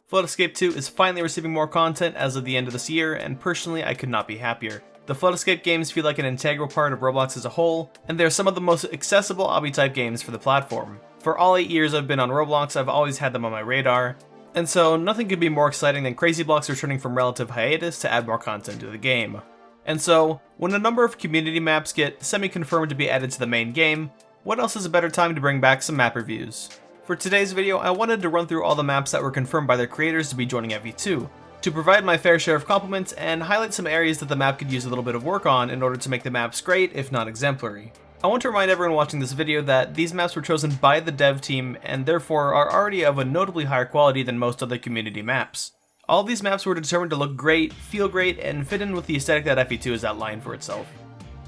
Flood Escape 2 is finally receiving more content as of the end of this year, and personally I could not be happier. The Flood Escape games feel like an integral part of Roblox as a whole, and they're some of the most accessible obby-type games for the platform. For all 8 years I've been on Roblox, I've always had them on my radar, and so nothing could be more exciting than Crazy Blocks returning from relative hiatus to add more content to the game. And so, when a number of community maps get semi-confirmed to be added to the main game, what else is a better time to bring back some map reviews? For today's video, I wanted to run through all the maps that were confirmed by their creators to be joining FE2, to provide my fair share of compliments and highlight some areas that the map could use a little bit of work on in order to make the maps great, if not exemplary. I want to remind everyone watching this video that these maps were chosen by the dev team and therefore are already of a notably higher quality than most other community maps. All these maps were determined to look great, feel great, and fit in with the aesthetic that FE2 has outlined for itself.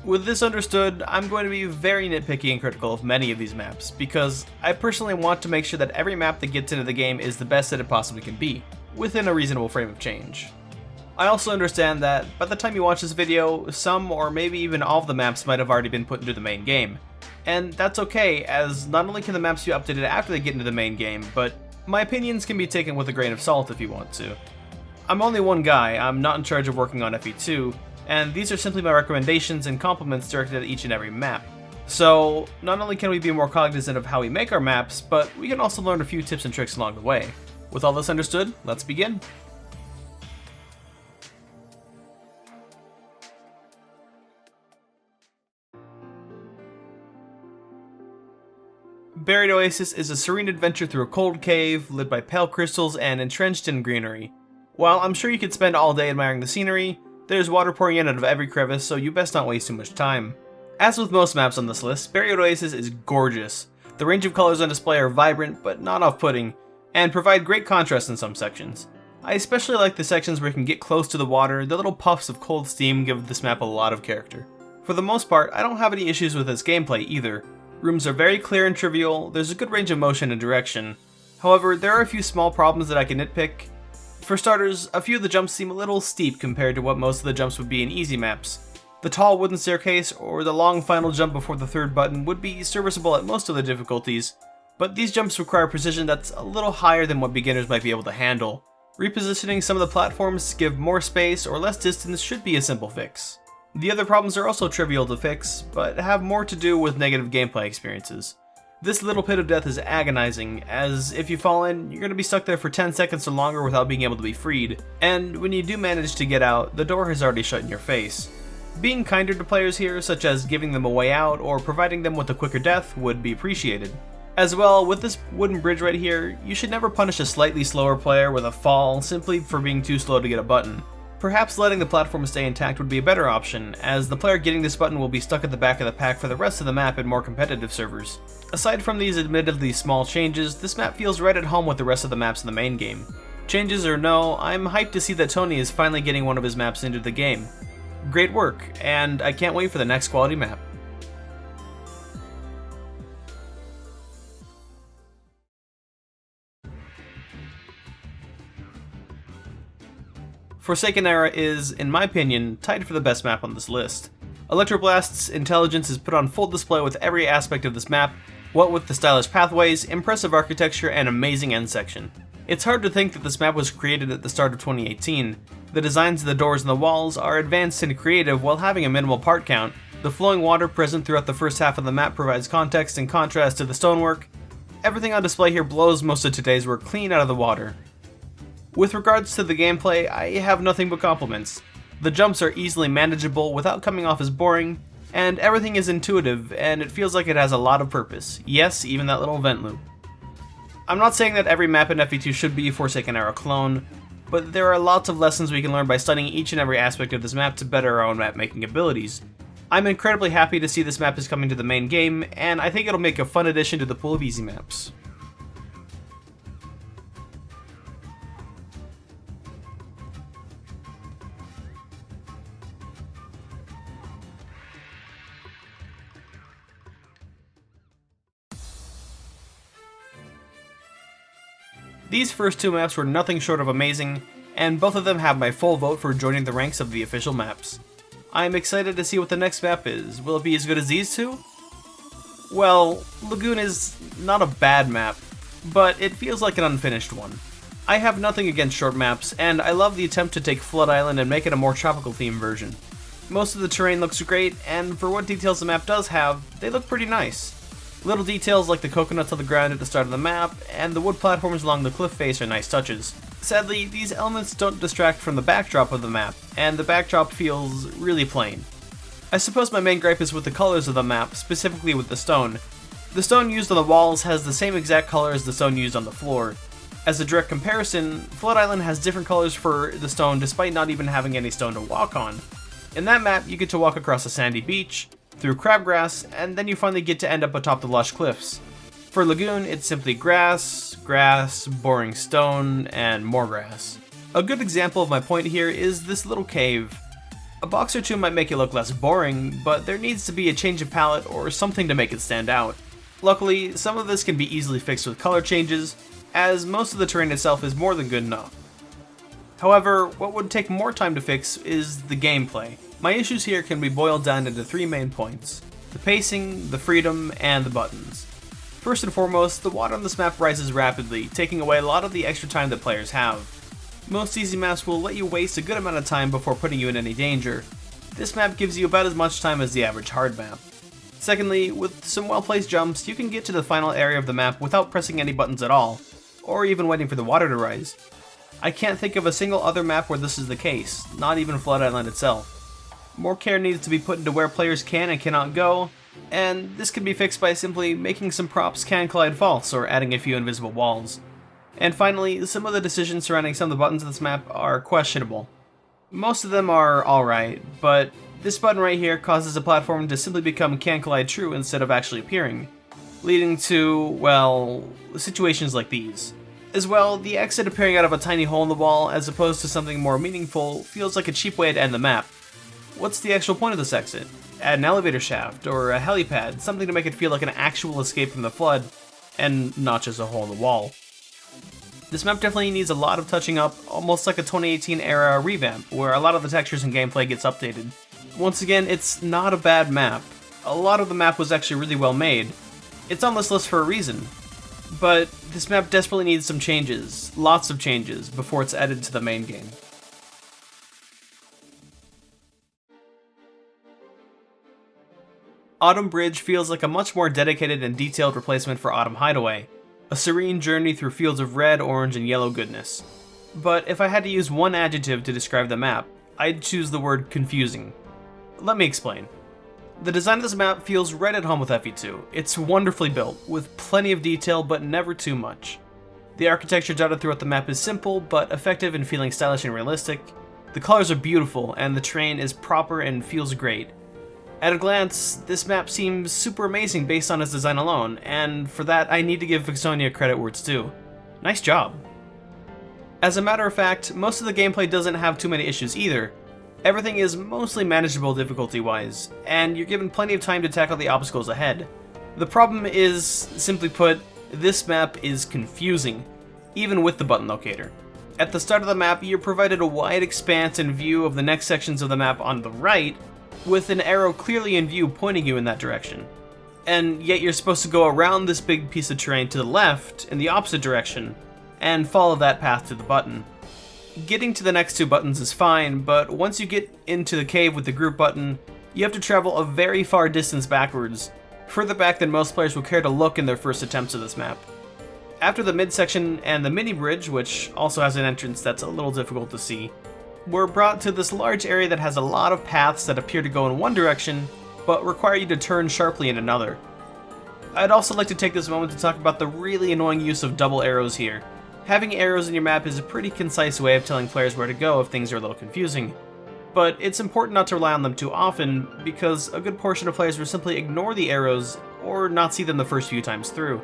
With this understood, I'm going to be very nitpicky and critical of many of these maps, because I personally want to make sure that every map that gets into the game is the best that it possibly can be, within a reasonable frame of change. I also understand that by the time you watch this video, some or maybe even all of the maps might have already been put into the main game. And that's okay, as not only can the maps be updated after they get into the main game, but my opinions can be taken with a grain of salt if you want to. I'm only one guy, I'm not in charge of working on FE2, and these are simply my recommendations and compliments directed at each and every map. So, not only can we be more cognizant of how we make our maps, but we can also learn a few tips and tricks along the way. With all this understood, let's begin. Buried Oasis is a serene adventure through a cold cave, lit by pale crystals and entrenched in greenery. While I'm sure you could spend all day admiring the scenery, there's water pouring in out of every crevice, so you best not waste too much time. As with most maps on this list, Buried Oasis is gorgeous. The range of colors on display are vibrant, but not off-putting, and provide great contrast in some sections. I especially like the sections where you can get close to the water. The little puffs of cold steam give this map a lot of character. For the most part, I don't have any issues with its gameplay either. Rooms are very clear and trivial, there's a good range of motion and direction. However, there are a few small problems that I can nitpick. For starters, a few of the jumps seem a little steep compared to what most of the jumps would be in easy maps. The tall wooden staircase or the long final jump before the third button would be serviceable at most of the difficulties, but these jumps require precision that's a little higher than what beginners might be able to handle. Repositioning some of the platforms to give more space or less distance should be a simple fix. The other problems are also trivial to fix, but have more to do with negative gameplay experiences. This little pit of death is agonizing, as if you fall in, you're going to be stuck there for 10 seconds or longer without being able to be freed, and when you do manage to get out, the door has already shut in your face. Being kinder to players here, such as giving them a way out or providing them with a quicker death, would be appreciated. As well, with this wooden bridge right here, you should never punish a slightly slower player with a fall simply for being too slow to get a button. Perhaps letting the platform stay intact would be a better option, as the player getting this button will be stuck at the back of the pack for the rest of the map in more competitive servers. Aside from these admittedly small changes, this map feels right at home with the rest of the maps in the main game. Changes or no, I'm hyped to see that Tony is finally getting one of his maps into the game. Great work, and I can't wait for the next quality map. Forsaken Era is, in my opinion, tied for the best map on this list. Electroblast's intelligence is put on full display with every aspect of this map, what with the stylish pathways, impressive architecture, and amazing end section. It's hard to think that this map was created at the start of 2018. The designs of the doors and the walls are advanced and creative while having a minimal part count. The flowing water present throughout the first half of the map provides context and contrast to the stonework. Everything on display here blows most of today's work clean out of the water. With regards to the gameplay, I have nothing but compliments. The jumps are easily manageable without coming off as boring, and everything is intuitive, and it feels like it has a lot of purpose. Yes, even that little vent loop. I'm not saying that every map in FE2 should be a Forsaken Era clone, but there are lots of lessons we can learn by studying each and every aspect of this map to better our own map making abilities. I'm incredibly happy to see this map is coming to the main game, and I think it'll make a fun addition to the pool of easy maps. These first two maps were nothing short of amazing, and both of them have my full vote for joining the ranks of the official maps. I'm excited to see what the next map is. Will it be as good as these two? Well, Lagoon is not a bad map, but it feels like an unfinished one. I have nothing against short maps, and I love the attempt to take Flood Island and make it a more tropical themed version. Most of the terrain looks great, and for what details the map does have, they look pretty nice. Little details like the coconuts on the ground at the start of the map, and the wood platforms along the cliff face are nice touches. Sadly, these elements don't distract from the backdrop of the map, and the backdrop feels really plain. I suppose my main gripe is with the colors of the map, specifically with the stone. The stone used on the walls has the same exact color as the stone used on the floor. As a direct comparison, Flood Island has different colors for the stone despite not even having any stone to walk on. In that map, you get to walk across a sandy beach, through crabgrass, and then you finally get to end up atop the lush cliffs. For Lagoon, it's simply grass, grass, boring stone, and more grass. A good example of my point here is this little cave. A box or two might make it look less boring, but there needs to be a change of palette or something to make it stand out. Luckily, some of this can be easily fixed with color changes, as most of the terrain itself is more than good enough. However, what would take more time to fix is the gameplay. My issues here can be boiled down into 3 main points: the pacing, the freedom, and the buttons. First and foremost, the water on this map rises rapidly, taking away a lot of the extra time that players have. Most easy maps will let you waste a good amount of time before putting you in any danger. This map gives you about as much time as the average hard map. Secondly, with some well-placed jumps, you can get to the final area of the map without pressing any buttons at all, or even waiting for the water to rise. I can't think of a single other map where this is the case, not even Flood Island itself. More care needs to be put into where players can and cannot go, and this can be fixed by simply making some props can collide false or adding a few invisible walls. And finally, some of the decisions surrounding some of the buttons of this map are questionable. Most of them are alright, but this button right here causes a platform to simply become can collide true instead of actually appearing, leading to, well, situations like these. As well, the exit appearing out of a tiny hole in the wall as opposed to something more meaningful feels like a cheap way to end the map. What's the actual point of this exit? Add an elevator shaft or a helipad, something to make it feel like an actual escape from the flood, and not just a hole in the wall. This map definitely needs a lot of touching up, almost like a 2018 era revamp, where a lot of the textures and gameplay gets updated. Once again, it's not a bad map. A lot of the map was actually really well made. It's on this list for a reason. But this map desperately needs some changes, lots of changes, before it's added to the main game. Autumn Bridge feels like a much more dedicated and detailed replacement for Autumn Hideaway, a serene journey through fields of red, orange, and yellow goodness. But if I had to use one adjective to describe the map, I'd choose the word confusing. Let me explain. The design of this map feels right at home with FE2. It's wonderfully built, with plenty of detail but never too much. The architecture dotted throughout the map is simple, but effective in feeling stylish and realistic. The colors are beautiful, and the terrain is proper and feels great. At a glance, this map seems super amazing based on its design alone, and for that I need to give Vixonia credit where it's due. Nice job. As a matter of fact, most of the gameplay doesn't have too many issues either. Everything is mostly manageable difficulty-wise, and you're given plenty of time to tackle the obstacles ahead. The problem is, simply put, this map is confusing, even with the button locator. At the start of the map, you're provided a wide expanse and view of the next sections of the map on the right, with an arrow clearly in view pointing you in that direction. And yet you're supposed to go around this big piece of terrain to the left, in the opposite direction, and follow that path to the button. Getting to the next 2 buttons is fine, but once you get into the cave with the group button, you have to travel a very far distance backwards, further back than most players will care to look in their first attempts of this map. After the midsection and the mini bridge, which also has an entrance that's a little difficult to see, we're brought to this large area that has a lot of paths that appear to go in one direction, but require you to turn sharply in another. I'd also like to take this moment to talk about the really annoying use of double arrows here. Having arrows in your map is a pretty concise way of telling players where to go if things are a little confusing. But it's important not to rely on them too often, because a good portion of players will simply ignore the arrows or not see them the first few times through.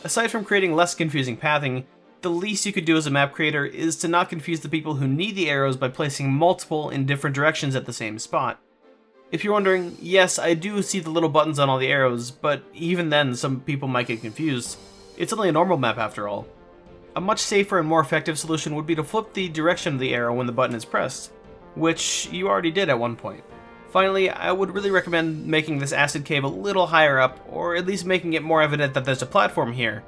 Aside from creating less confusing pathing, the least you could do as a map creator is to not confuse the people who need the arrows by placing multiple in different directions at the same spot. If you're wondering, yes, I do see the little buttons on all the arrows, but even then some people might get confused. It's only a normal map after all. A much safer and more effective solution would be to flip the direction of the arrow when the button is pressed, which you already did at one point. Finally, I would really recommend making this acid cave a little higher up, or at least making it more evident that there's a platform here.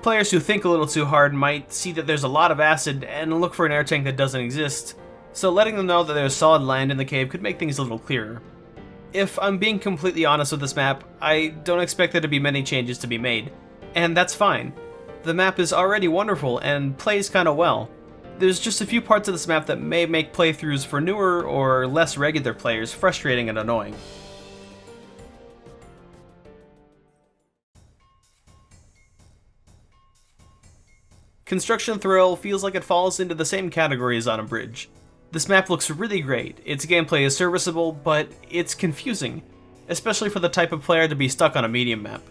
Players who think a little too hard might see that there's a lot of acid and look for an air tank that doesn't exist, so letting them know that there's solid land in the cave could make things a little clearer. If I'm being completely honest with this map, I don't expect there to be many changes to be made, and that's fine. The map is already wonderful and plays kinda well. There's just a few parts of this map that may make playthroughs for newer or less regular players frustrating and annoying. Construction Thrill feels like it falls into the same category as On a Bridge. This map looks really great, its gameplay is serviceable, but it's confusing, especially for the type of player to be stuck on a medium map.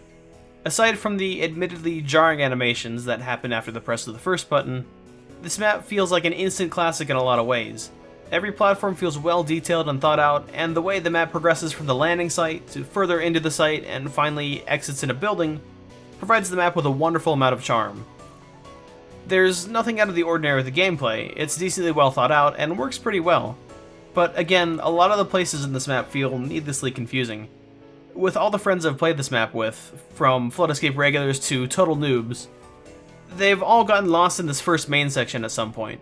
Aside from the admittedly jarring animations that happen after the press of the first button, this map feels like an instant classic in a lot of ways. Every platform feels well detailed and thought out, and the way the map progresses from the landing site to further into the site and finally exits in a building provides the map with a wonderful amount of charm. There's nothing out of the ordinary with the gameplay, it's decently well thought out and works pretty well. But again, a lot of the places in this map feel needlessly confusing. With all the friends I've played this map with, from Flood Escape regulars to total noobs, they've all gotten lost in this first main section at some point.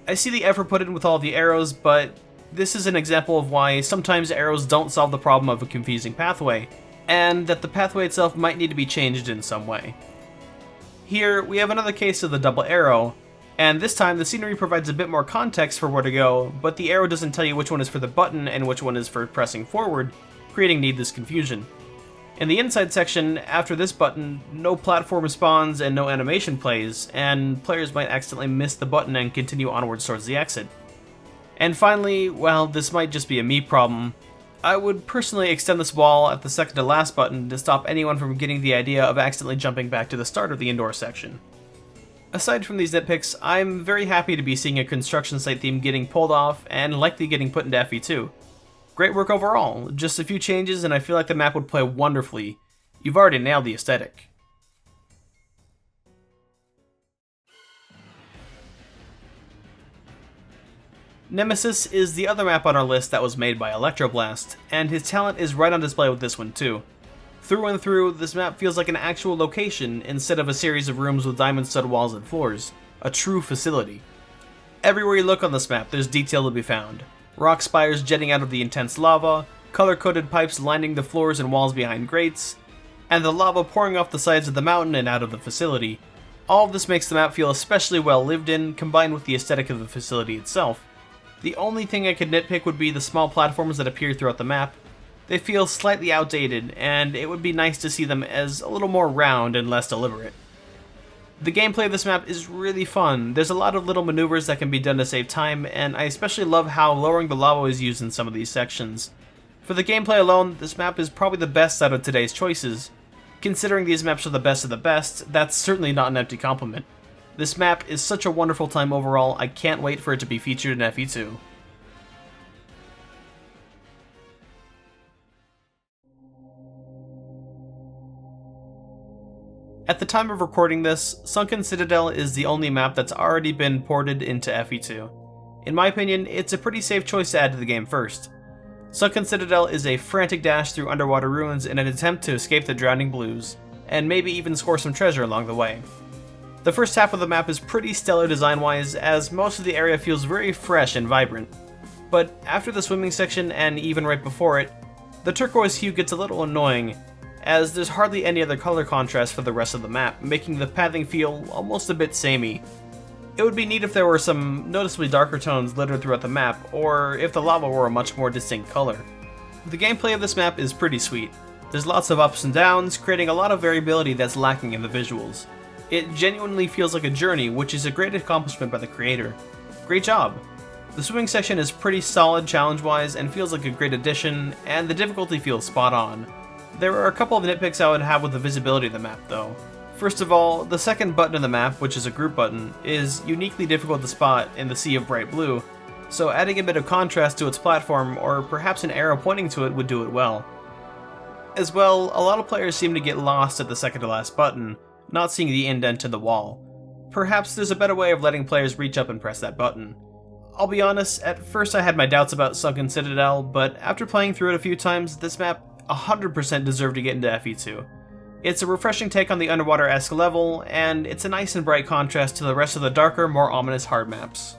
I see the effort put in with all the arrows, but this is an example of why sometimes arrows don't solve the problem of a confusing pathway, and that the pathway itself might need to be changed in some way. Here, we have another case of the double arrow, and this time the scenery provides a bit more context for where to go, but the arrow doesn't tell you which one is for the button and which one is for pressing forward, creating needless confusion. In the inside section, after this button, no platform spawns and no animation plays, and players might accidentally miss the button and continue onwards towards the exit. And finally, well, this might just be a me problem, I would personally extend this wall at the second to last button to stop anyone from getting the idea of accidentally jumping back to the start of the indoor section. Aside from these nitpicks, I'm very happy to be seeing a construction site theme getting pulled off and likely getting put into FE2. Great work overall, just a few changes and I feel like the map would play wonderfully. You've already nailed the aesthetic. Nemesis is the other map on our list that was made by Electroblast, and his talent is right on display with this one too. Through and through, this map feels like an actual location instead of a series of rooms with diamond stud walls and floors. A true facility. Everywhere you look on this map, there's detail to be found. Rock spires jetting out of the intense lava, color-coded pipes lining the floors and walls behind grates, and the lava pouring off the sides of the mountain and out of the facility. All of this makes the map feel especially well lived in, combined with the aesthetic of the facility itself. The only thing I could nitpick would be the small platforms that appear throughout the map. They feel slightly outdated, and it would be nice to see them as a little more round and less deliberate. The gameplay of this map is really fun. There's a lot of little maneuvers that can be done to save time, and I especially love how lowering the lava is used in some of these sections. For the gameplay alone, this map is probably the best out of today's choices. Considering these maps are the best of the best, that's certainly not an empty compliment. This map is such a wonderful time overall, I can't wait for it to be featured in FE2. At the time of recording this, Sunken Citadel is the only map that's already been ported into FE2. In my opinion, it's a pretty safe choice to add to the game first. Sunken Citadel is a frantic dash through underwater ruins in an attempt to escape the drowning blues, and maybe even score some treasure along the way. The first half of the map is pretty stellar design-wise, as most of the area feels very fresh and vibrant. But after the swimming section, and even right before it, the turquoise hue gets a little annoying, as there's hardly any other color contrast for the rest of the map, making the pathing feel almost a bit samey. It would be neat if there were some noticeably darker tones littered throughout the map, or if the lava were a much more distinct color. The gameplay of this map is pretty sweet. There's lots of ups and downs, creating a lot of variability that's lacking in the visuals. It genuinely feels like a journey, which is a great accomplishment by the creator. Great job! The swimming section is pretty solid challenge-wise and feels like a great addition, and the difficulty feels spot on. There are a couple of nitpicks I would have with the visibility of the map though. First of all, the second button in the map, which is a group button, is uniquely difficult to spot in the sea of bright blue, so adding a bit of contrast to its platform, or perhaps an arrow pointing to it, would do it well. As well, a lot of players seem to get lost at the second to last button, not seeing the indent in the wall. Perhaps there's a better way of letting players reach up and press that button. I'll be honest, at first I had my doubts about Sunken Citadel, but after playing through it a few times, this map 100% deserved to get into FE2. It's a refreshing take on the underwater-esque level, and it's a nice and bright contrast to the rest of the darker, more ominous hard maps.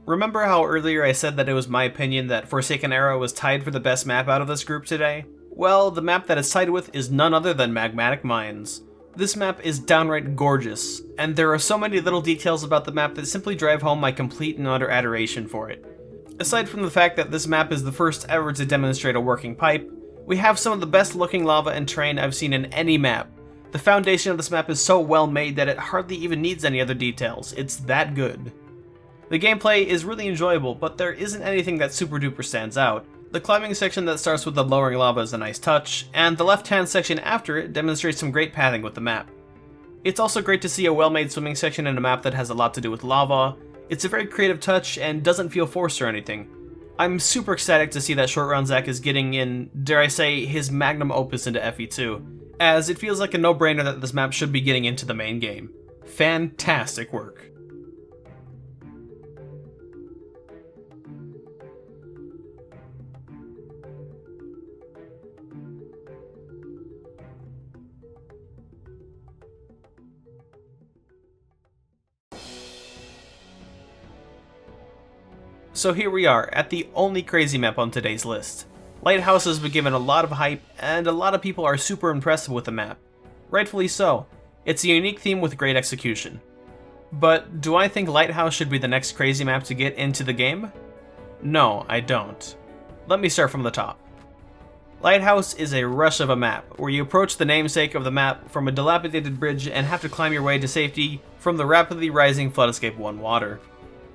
Remember how earlier I said that it was my opinion that Forsaken Era was tied for the best map out of this group today? Well, the map that it's tied with is none other than Magmatic Mines. This map is downright gorgeous, and there are so many little details about the map that simply drive home my complete and utter adoration for it. Aside from the fact that this map is the first ever to demonstrate a working pipe, we have some of the best looking lava and terrain I've seen in any map. The foundation of this map is so well made that it hardly even needs any other details, it's that good. The gameplay is really enjoyable, but there isn't anything that super duper stands out. The climbing section that starts with the lowering lava is a nice touch, and the left-hand section after it demonstrates some great pathing with the map. It's also great to see a well-made swimming section in a map that has a lot to do with lava. It's a very creative touch and doesn't feel forced or anything. I'm super ecstatic to see that Short Round Zach is getting in, dare I say, his magnum opus into FE2, as it feels like a no-brainer that this map should be getting into the main game. Fantastic work. So here we are, at the only crazy map on today's list. Lighthouse has been given a lot of hype, and a lot of people are super impressed with the map. Rightfully so. It's a unique theme with great execution. But do I think Lighthouse should be the next crazy map to get into the game? No, I don't. Let me start from the top. Lighthouse is a rush of a map, where you approach the namesake of the map from a dilapidated bridge and have to climb your way to safety from the rapidly rising Flood Escape 1 water.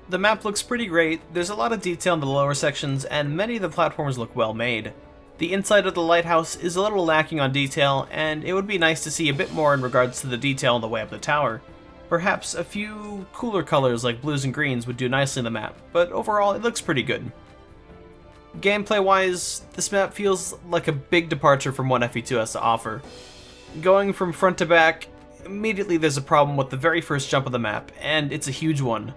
The map looks pretty great, there's a lot of detail in the lower sections, and many of the platforms look well made. The inside of the lighthouse is a little lacking on detail, and it would be nice to see a bit more in regards to the detail on the way up the tower. Perhaps a few cooler colors like blues and greens would do nicely in the map, but overall it looks pretty good. Gameplay-wise, this map feels like a big departure from what FE2 has to offer. Going from front to back, immediately there's a problem with the very first jump of the map, and it's a huge one.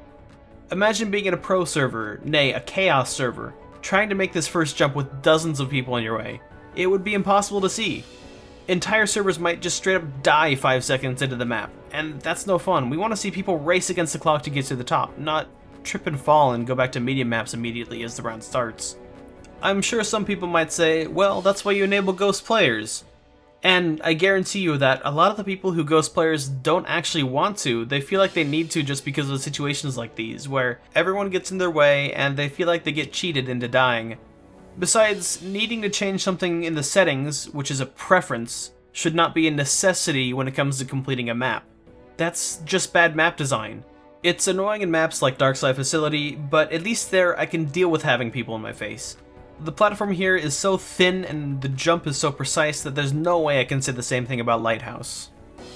Imagine being in a pro server, nay, a chaos server, trying to make this first jump with dozens of people in your way. It would be impossible to see. Entire servers might just straight up die 5 seconds into the map, and that's no fun. We want to see people race against the clock to get to the top, not trip and fall and go back to medium maps immediately as the round starts. I'm sure some people might say, well, that's why you enable ghost players. And I guarantee you that a lot of the people who ghost players don't actually want to, they feel like they need to just because of situations like these, where everyone gets in their way and they feel like they get cheated into dying. Besides, needing to change something in the settings, which is a preference, should not be a necessity when it comes to completing a map. That's just bad map design. It's annoying in maps like Darkside Facility, but at least there I can deal with having people in my face. The platform here is so thin and the jump is so precise that there's no way I can say the same thing about Lighthouse.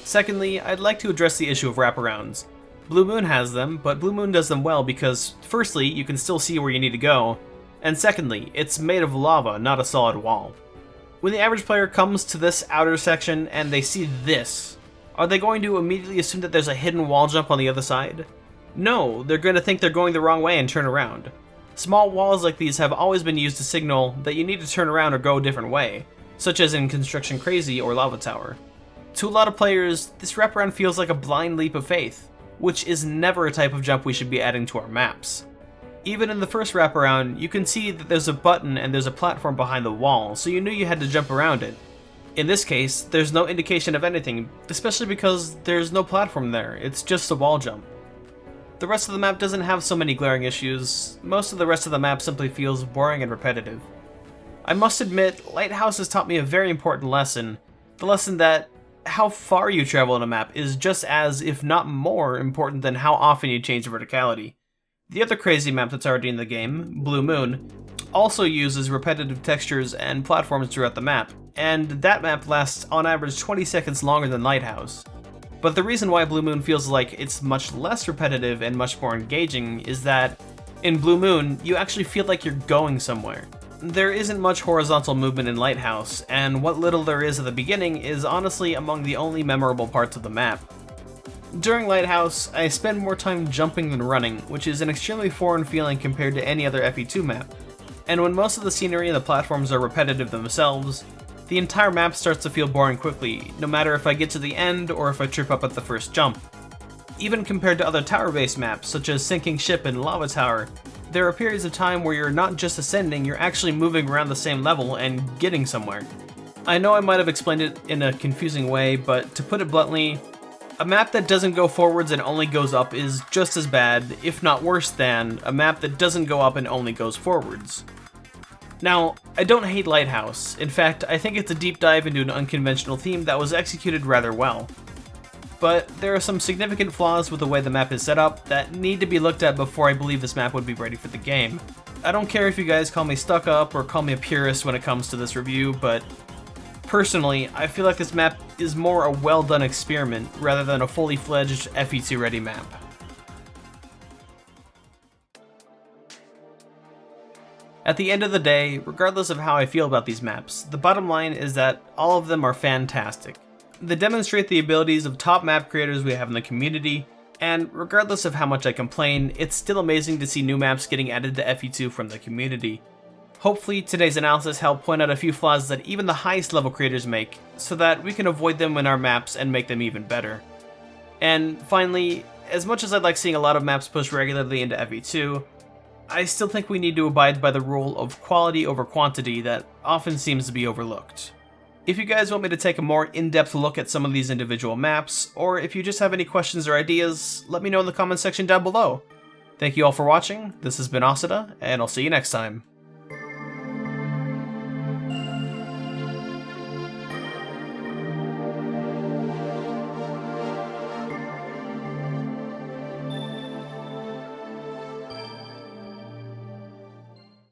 Secondly, I'd like to address the issue of wraparounds. Blue Moon has them, but Blue Moon does them well because, firstly, you can still see where you need to go, and secondly, it's made of lava, not a solid wall. When the average player comes to this outer section and they see this, are they going to immediately assume that there's a hidden wall jump on the other side? No, they're going to think they're going the wrong way and turn around. Small walls like these have always been used to signal that you need to turn around or go a different way, such as in Construction Crazy or Lava Tower. To a lot of players, this wraparound feels like a blind leap of faith, which is never a type of jump we should be adding to our maps. Even in the first wraparound, you can see that there's a button and there's a platform behind the wall, so you knew you had to jump around it. In this case, there's no indication of anything, especially because there's no platform there, it's just a wall jump. The rest of the map doesn't have so many glaring issues, most of the rest of the map simply feels boring and repetitive. I must admit, Lighthouse has taught me a very important lesson, the lesson that how far you travel on a map is just as, if not more, important than how often you change verticality. The other crazy map that's already in the game, Blue Moon, also uses repetitive textures and platforms throughout the map, and that map lasts on average 20 seconds longer than Lighthouse. But the reason why Blue Moon feels like it's much less repetitive and much more engaging is that, in Blue Moon, you actually feel like you're going somewhere. There isn't much horizontal movement in Lighthouse, and what little there is at the beginning is honestly among the only memorable parts of the map. During Lighthouse, I spend more time jumping than running, which is an extremely foreign feeling compared to any other FE2 map. And when most of the scenery and the platforms are repetitive themselves, the entire map starts to feel boring quickly, no matter if I get to the end or if I trip up at the first jump. Even compared to other tower-based maps, such as Sinking Ship and Lava Tower, there are periods of time where you're not just ascending, you're actually moving around the same level and getting somewhere. I know I might have explained it in a confusing way, but to put it bluntly, a map that doesn't go forwards and only goes up is just as bad, if not worse than, a map that doesn't go up and only goes forwards. Now, I don't hate Lighthouse. In fact, I think it's a deep dive into an unconventional theme that was executed rather well. But there are some significant flaws with the way the map is set up that need to be looked at before I believe this map would be ready for the game. I don't care if you guys call me stuck up or call me a purist when it comes to this review, but personally, I feel like this map is more a well-done experiment rather than a fully fledged FE2 ready map. At the end of the day, regardless of how I feel about these maps, the bottom line is that all of them are fantastic. They demonstrate the abilities of top map creators we have in the community, and regardless of how much I complain, it's still amazing to see new maps getting added to FE2 from the community. Hopefully, today's analysis helped point out a few flaws that even the highest level creators make, so that we can avoid them in our maps and make them even better. And finally, as much as I'd like seeing a lot of maps pushed regularly into FE2, I still think we need to abide by the rule of quality over quantity that often seems to be overlooked. If you guys want me to take a more in-depth look at some of these individual maps, or if you just have any questions or ideas, let me know in the comments section down below. Thank you all for watching, this has been Occida, and I'll see you next time.